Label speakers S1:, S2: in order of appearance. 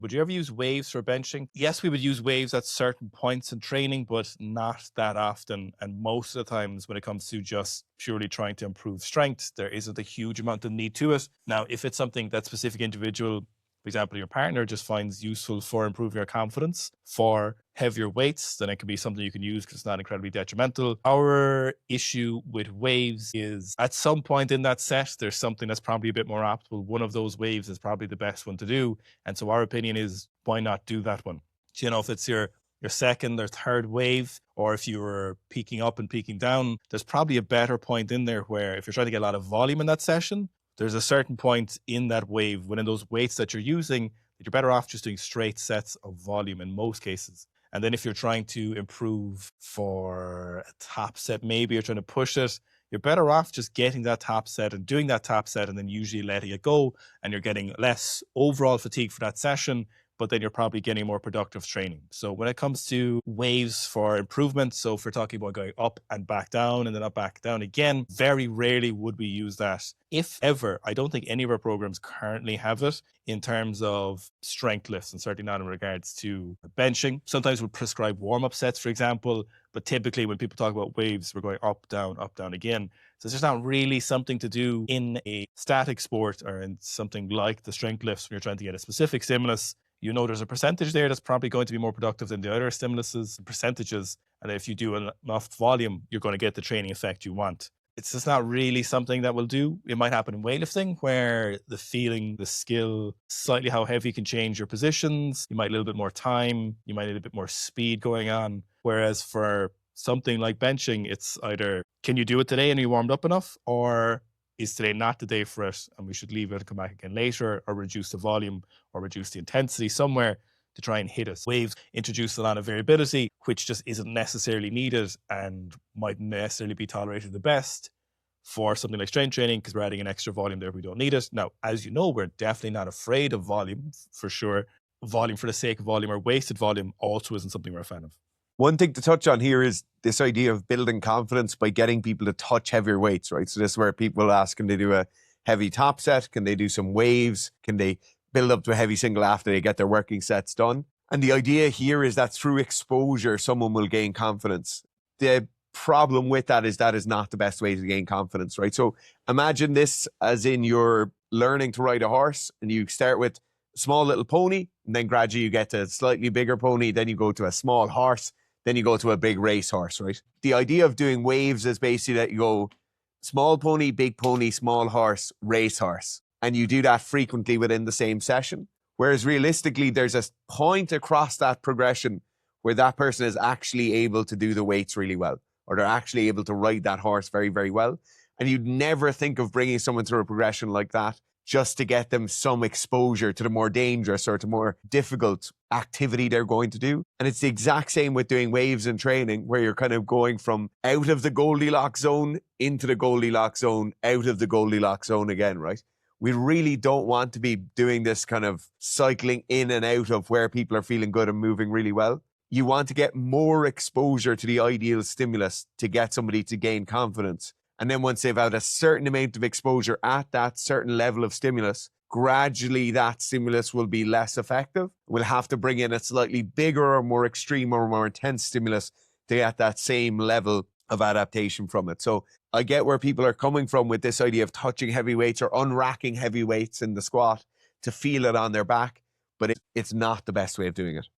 S1: Would you ever use waves for benching? Yes, we would use waves at certain points in training, but not that often. And most of the times, when it comes to just purely trying to improve strength, there isn't a huge amount of need to it. Now, if it's something that specific individual, for example, your partner just finds useful for improving your confidence for heavier weights, then it can be something you can use because it's not incredibly detrimental. Our issue with waves is at some point in that set, there's something that's probably a bit more optimal. One of those waves is probably the best one to do. And so our opinion is, why not do that one? So, if it's your second or third wave, or if you were peaking up and peaking down, there's probably a better point in there where if you're trying to get a lot of volume in that session, there's a certain point in that wave within those weights that you're using that you're better off just doing straight sets of volume in most cases. And then if you're trying to improve for a top set, maybe you're trying to push it, you're better off just getting that top set and doing that top set and then usually letting it go. And you're getting less overall fatigue for that session, but then you're probably getting more productive training. So when it comes to waves for improvement, so if we're talking about going up and back down and then up, back down again, very rarely would we use that. If ever, I don't think any of our programs currently have it in terms of strength lifts, and certainly not in regards to benching. Sometimes we'll prescribe warm-up sets, for example, but typically when people talk about waves, we're going up, down again. So it's just not really something to do in a static sport or in something like the strength lifts when you're trying to get a specific stimulus. There's a percentage there that's probably going to be more productive than the other stimuluses and percentages. And if you do enough volume, you're going to get the training effect you want. It's just not really something that will do. It might happen in weightlifting where the feeling, the skill, slightly how heavy can change your positions. You might need a little bit more time. You might need a bit more speed going on. Whereas for something like benching, it's either can you do it today and you warmed up enough, or is today not the day for it and we should leave it and come back again later, or reduce the volume or reduce the intensity somewhere to try and hit us. Waves introduce a lot of variability, which just isn't necessarily needed and might necessarily be tolerated the best for something like strength training because we're adding an extra volume there if we don't need it. Now, as you know, we're definitely not afraid of volume for sure. Volume for the sake of volume or wasted volume also isn't something we're a fan of.
S2: One thing to touch on here is this idea of building confidence by getting people to touch heavier weights, right? So this is where people ask, can they do a heavy top set? Can they do some waves? Can they build up to a heavy single after they get their working sets done? And the idea here is that through exposure, someone will gain confidence. The problem with that is not the best way to gain confidence, right? So imagine this as in you're learning to ride a horse and you start with a small little pony and then gradually you get to a slightly bigger pony, then you go to a small horse, then you go to a big racehorse, right? The idea of doing waves is basically that you go small pony, small horse, racehorse. And you do that frequently within the same session. Whereas realistically, there's a point across that progression where that person is actually able to do the weights really well, or they're actually able to ride that horse very, very well. And you'd never think of bringing someone through a progression like that just to get them some exposure to the more dangerous or to more difficult activity they're going to do. And it's the exact same with doing waves in training, where you're kind of going from out of the Goldilocks zone into the Goldilocks zone, out of the Goldilocks zone again, right? We really don't want to be doing this kind of cycling in and out of where people are feeling good and moving really well. You want to get more exposure to the ideal stimulus to get somebody to gain confidence. And then once they've had a certain amount of exposure at that certain level of stimulus, gradually that stimulus will be less effective. We'll have to bring in a slightly bigger or more extreme or more intense stimulus to get that same level of adaptation from it. So I get where people are coming from with this idea of touching heavy weights or unracking heavy weights in the squat to feel it on their back, but it's not the best way of doing it.